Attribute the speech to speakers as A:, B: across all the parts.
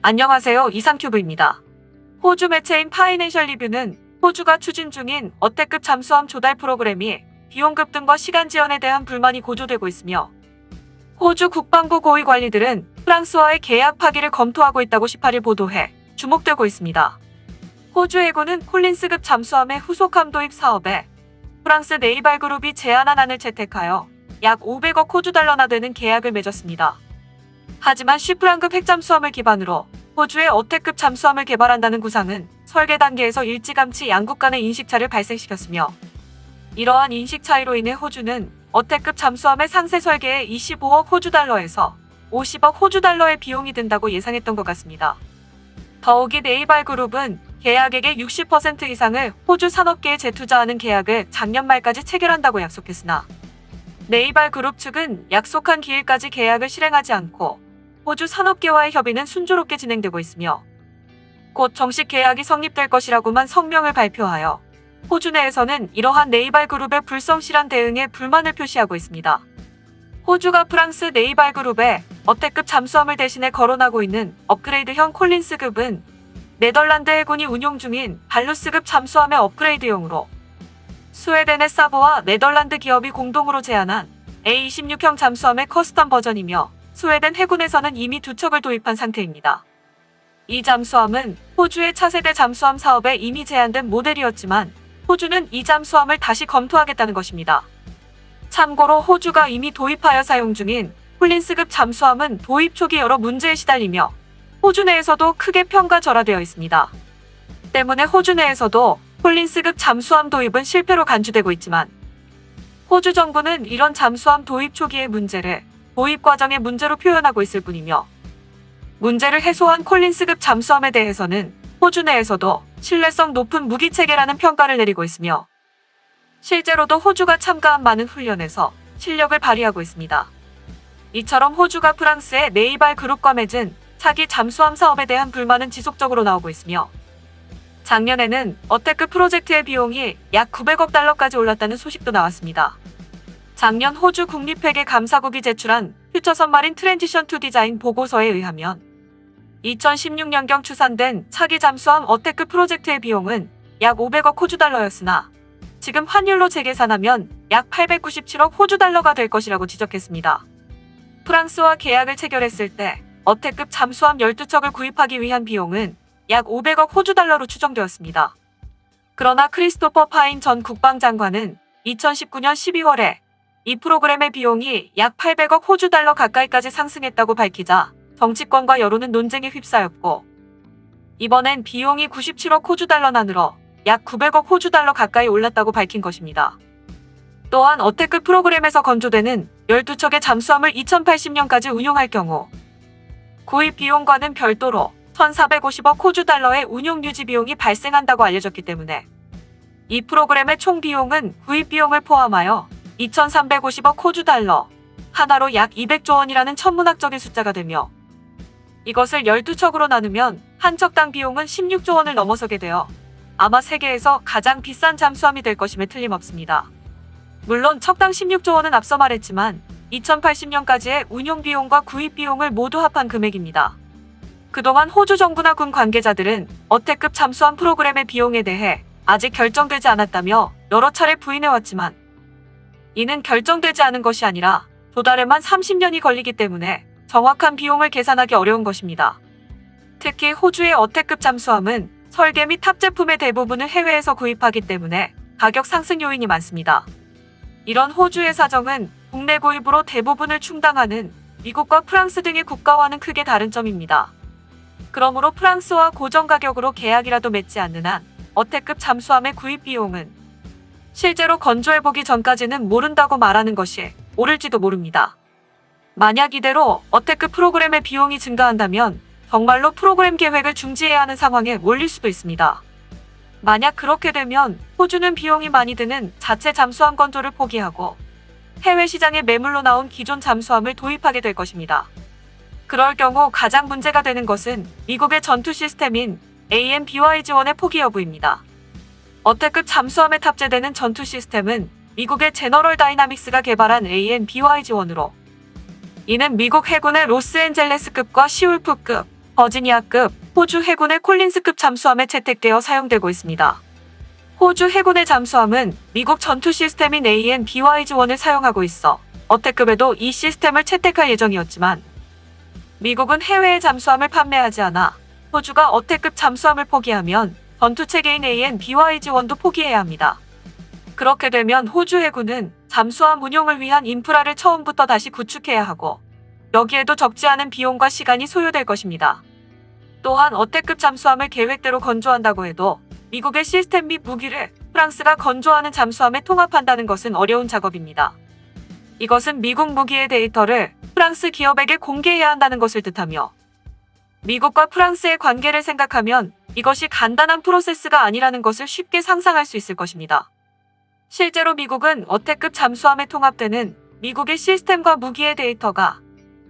A: 안녕하세요. 이상큐브입니다. 호주 매체인 파이낸셜 리뷰는 호주가 추진 중인 어태급 잠수함 조달 프로그램이 비용급 등과 시간 지연에 대한 불만이 고조되고 있으며 호주 국방부 고위 관리들은 프랑스와의 계약 파기를 검토하고 있다고 18일 보도해 주목되고 있습니다. 호주 해군은 콜린스급 잠수함의 후속함 도입 사업에 프랑스 네이발 그룹이 제안한 안을 채택하여 약 500억 호주 달러나 되는 계약을 맺었습니다. 하지만 쉬프란급 핵잠수함을 기반으로 호주의 어태급 잠수함을 개발한다는 구상은 설계 단계에서 일찌감치 양국 간의 인식차를 발생시켰으며 이러한 인식차이로 인해 호주는 어태급 잠수함의 상세 설계에 25억 호주 달러에서 50억 호주 달러의 비용이 든다고 예상했던 것 같습니다. 더욱이 네이발 그룹은 계약액의 60% 이상을 호주 산업계에 재투자하는 계약을 작년 말까지 체결한다고 약속했으나 네이발 그룹 측은 약속한 기일까지 계약을 실행하지 않고 호주 산업계와의 협의는 순조롭게 진행되고 있으며 곧 정식 계약이 성립될 것이라고만 성명을 발표하여 호주 내에서는 이러한 네이발 그룹의 불성실한 대응에 불만을 표시하고 있습니다. 호주가 프랑스 네이발 그룹에 어태급 잠수함을 대신해 거론하고 있는 업그레이드형 콜린스급은 네덜란드 해군이 운용 중인 발루스급 잠수함의 업그레이드용으로 스웨덴의 사보와 네덜란드 기업이 공동으로 제안한 A26형 잠수함의 커스텀 버전이며 스웨덴 해군에서는 이미 2척을 도입한 상태입니다. 이 잠수함은 호주의 차세대 잠수함 사업에 이미 제한된 모델이었지만 호주는 이 잠수함을 다시 검토하겠다는 것입니다. 참고로 호주가 이미 도입하여 사용 중인 콜린스급 잠수함은 도입 초기 여러 문제에 시달리며 호주 내에서도 크게 평가절하되어 있습니다. 때문에 호주 내에서도 콜린스급 잠수함 도입은 실패로 간주되고 있지만 호주 정부는 이런 잠수함 도입 초기의 문제를 도입 과정의 문제로 표현하고 있을 뿐이며 문제를 해소한 콜린스급 잠수함에 대해서는 호주 내에서도 신뢰성 높은 무기체계라는 평가를 내리고 있으며 실제로도 호주가 참가한 많은 훈련에서 실력을 발휘하고 있습니다. 이처럼 호주가 프랑스의 네이발 그룹과 맺은 차기 잠수함 사업에 대한 불만은 지속적으로 나오고 있으며 작년에는 어태급 프로젝트의 비용이 약 900억 달러까지 올랐다는 소식도 나왔습니다. 작년 호주 국립회계 감사국이 제출한 퓨처 선마린 트랜지션 투 디자인 보고서에 의하면 2016년경 추산된 차기 잠수함 어태급 프로젝트의 비용은 약 500억 호주 달러였으나 지금 환율로 재계산하면 약 897억 호주 달러가 될 것이라고 지적했습니다. 프랑스와 계약을 체결했을 때 어태급 잠수함 12척을 구입하기 위한 비용은 약 500억 호주 달러로 추정되었습니다. 그러나 크리스토퍼 파인 전 국방장관은 2019년 12월에 이 프로그램의 비용이 약 800억 호주 달러 가까이까지 상승했다고 밝히자 정치권과 여론은 논쟁에 휩싸였고 이번엔 비용이 97억 호주 달러나 늘어 약 900억 호주 달러 가까이 올랐다고 밝힌 것입니다. 또한 어태급 프로그램에서 건조되는 12척의 잠수함을 2080년까지 운용할 경우 구입 비용과는 별도로 1,450억 호주 달러의 운용 유지 비용이 발생한다고 알려졌기 때문에 이 프로그램의 총 비용은 구입 비용을 포함하여 2,350억 호주 달러, 하나로 약 200조 원이라는 천문학적인 숫자가 되며 이것을 12척으로 나누면 한 척당 비용은 16조 원을 넘어서게 되어 아마 세계에서 가장 비싼 잠수함이 될 것임에 틀림없습니다. 물론 척당 16조 원은 앞서 말했지만 2080년까지의 운용 비용과 구입 비용을 모두 합한 금액입니다. 그동안 호주 정부나 군 관계자들은 어태급 잠수함 프로그램의 비용에 대해 아직 결정되지 않았다며 여러 차례 부인해왔지만 이는 결정되지 않은 것이 아니라 도달에만 30년이 걸리기 때문에 정확한 비용을 계산하기 어려운 것입니다. 특히 호주의 어태급 잠수함은 설계 및 탑 제품의 대부분을 해외에서 구입하기 때문에 가격 상승 요인이 많습니다. 이런 호주의 사정은 국내 구입으로 대부분을 충당하는 미국과 프랑스 등의 국가와는 크게 다른 점입니다. 그러므로 프랑스와 고정 가격으로 계약이라도 맺지 않는 한 어태급 잠수함의 구입 비용은 실제로 건조해보기 전까지는 모른다고 말하는 것이 옳을지도 모릅니다. 만약 이대로 어태급 프로그램의 비용이 증가한다면 정말로 프로그램 계획을 중지해야 하는 상황에 몰릴 수도 있습니다. 만약 그렇게 되면 호주는 비용이 많이 드는 자체 잠수함 건조를 포기하고 해외 시장에 매물로 나온 기존 잠수함을 도입하게 될 것입니다. 그럴 경우 가장 문제가 되는 것은 미국의 전투 시스템인 AMBY 지원의 포기 여부입니다. 어태급 잠수함에 탑재되는 전투 시스템은 미국의 제너럴 다이나믹스가 개발한 AMBY 지원으로 이는 미국 해군의 로스앤젤레스급과 시울프급, 버지니아급, 호주 해군의 콜린스급 잠수함에 채택되어 사용되고 있습니다. 호주 해군의 잠수함은 미국 전투 시스템인 AN/BYG-1을 사용하고 있어 어택급에도 이 시스템을 채택할 예정이었지만 미국은 해외에 잠수함을 판매하지 않아 호주가 어택급 잠수함을 포기하면 전투체계인 AN/BYG-1도 포기해야 합니다. 그렇게 되면 호주 해군은 잠수함 운용을 위한 인프라를 처음부터 다시 구축해야 하고 여기에도 적지 않은 비용과 시간이 소요될 것입니다. 또한 어택급 잠수함을 계획대로 건조한다고 해도 미국의 시스템 및 무기를 프랑스가 건조하는 잠수함에 통합한다는 것은 어려운 작업입니다. 이것은 미국 무기의 데이터를 프랑스 기업에게 공개해야 한다는 것을 뜻하며 미국과 프랑스의 관계를 생각하면 이것이 간단한 프로세스가 아니라는 것을 쉽게 상상할 수 있을 것입니다. 실제로 미국은 어택급 잠수함에 통합되는 미국의 시스템과 무기의 데이터가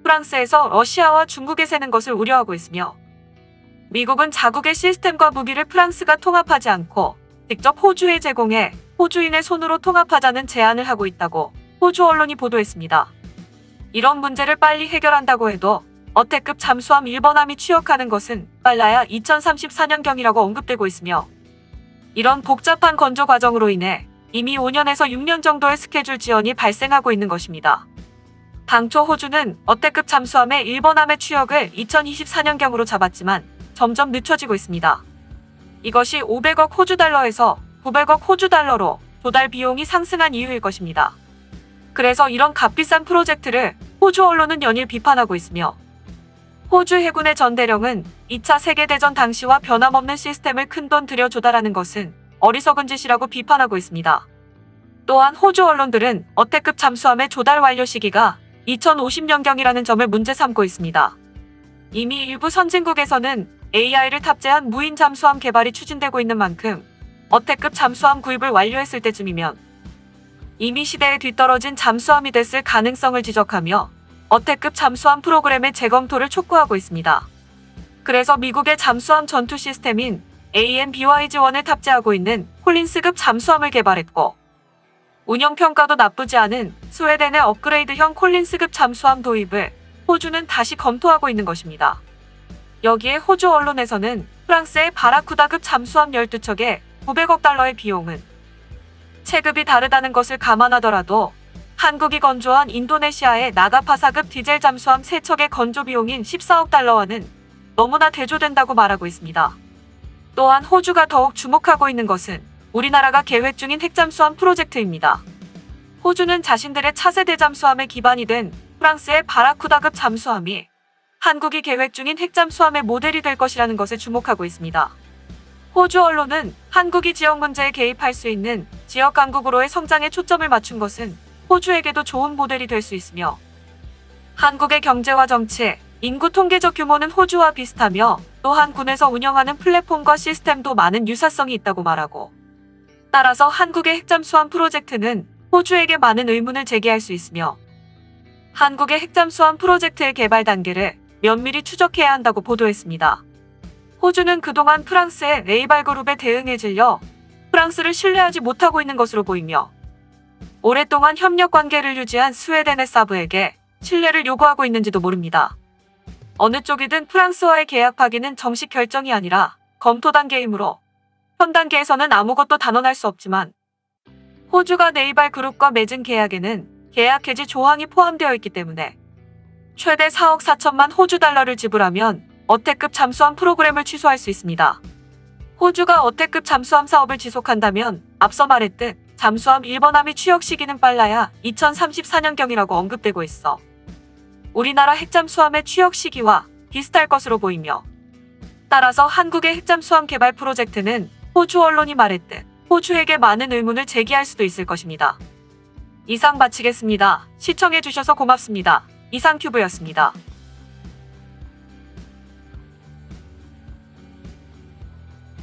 A: 프랑스에서 러시아와 중국에 새는 것을 우려하고 있으며 미국은 자국의 시스템과 무기를 프랑스가 통합하지 않고 직접 호주에 제공해 호주인의 손으로 통합하자는 제안을 하고 있다고 호주 언론이 보도했습니다. 이런 문제를 빨리 해결한다고 해도 어택급 잠수함 1번함이 취역하는 것은 빨라야 2034년경이라고 언급되고 있으며 이런 복잡한 건조 과정으로 인해 이미 5년에서 6년 정도의 스케줄 지연이 발생하고 있는 것입니다. 당초 호주는 어택급 잠수함의 1번함의 취역을 2024년경으로 잡았지만 점점 늦춰지고 있습니다. 이것이 500억 호주 달러에서 900억 호주 달러로 조달 비용이 상승한 이유일 것입니다. 그래서 이런 값비싼 프로젝트를 호주 언론은 연일 비판하고 있으며 호주 해군의 전 대령은 2차 세계대전 당시와 변함없는 시스템을 큰돈 들여 조달하는 것은 어리석은 짓이라고 비판하고 있습니다. 또한 호주 언론들은 어택급 잠수함의 조달 완료 시기가 2050년경이라는 점을 문제 삼고 있습니다. 이미 일부 선진국에서는 AI를 탑재한 무인 잠수함 개발이 추진되고 있는 만큼 어택급 잠수함 구입을 완료했을 때쯤이면 이미 시대에 뒤떨어진 잠수함이 됐을 가능성을 지적하며 어택급 잠수함 프로그램의 재검토를 촉구하고 있습니다. 그래서 미국의 잠수함 전투 시스템인 AN/BYG-1을 탑재하고 있는 콜린스급 잠수함을 개발했고 운영평가도 나쁘지 않은 스웨덴의 업그레이드형 콜린스급 잠수함 도입을 호주는 다시 검토하고 있는 것입니다. 여기에 호주 언론에서는 프랑스의 바라쿠다급 잠수함 12척에 900억 달러의 비용은 체급이 다르다는 것을 감안하더라도 한국이 건조한 인도네시아의 나가파사급 디젤 잠수함 3척의 건조 비용인 14억 달러와는 너무나 대조된다고 말하고 있습니다. 또한 호주가 더욱 주목하고 있는 것은 우리나라가 계획 중인 핵잠수함 프로젝트입니다. 호주는 자신들의 차세대 잠수함의 기반이 된 프랑스의 바라쿠다급 잠수함이 한국이 계획 중인 핵잠수함의 모델이 될 것이라는 것에 주목하고 있습니다. 호주 언론은 한국이 지역 문제에 개입할 수 있는 지역 강국으로의 성장에 초점을 맞춘 것은 호주에게도 좋은 모델이 될 수 있으며 한국의 경제와 정치, 인구 통계적 규모는 호주와 비슷하며 또한 군에서 운영하는 플랫폼과 시스템도 많은 유사성이 있다고 말하고 따라서 한국의 핵잠수함 프로젝트는 호주에게 많은 의문을 제기할 수 있으며 한국의 핵잠수함 프로젝트의 개발 단계를 면밀히 추적해야 한다고 보도했습니다. 호주는 그동안 프랑스의 레이발 그룹에 대응에 질려 프랑스를 신뢰하지 못하고 있는 것으로 보이며 오랫동안 협력 관계를 유지한 스웨덴의 사브에게 신뢰를 요구하고 있는지도 모릅니다. 어느 쪽이든 프랑스와의 계약 파기는 정식 결정이 아니라 검토 단계이므로 현 단계에서는 아무것도 단언할 수 없지만 호주가 네이발 그룹과 맺은 계약에는 계약 해지 조항이 포함되어 있기 때문에 최대 4억 4천만 호주 달러를 지불하면 어택급 잠수함 프로그램을 취소할 수 있습니다. 호주가 어택급 잠수함 사업을 지속한다면 앞서 말했듯 잠수함 1번함이 취역 시기는 빨라야 2034년경이라고 언급되고 있어 우리나라 핵잠수함의 취역 시기와 비슷할 것으로 보이며 따라서 한국의 핵잠수함 개발 프로젝트는 호주 언론이 말했듯 호주에게 많은 의문을 제기할 수도 있을 것입니다. 이상 마치겠습니다. 시청해주셔서 고맙습니다. 이상큐브였습니다.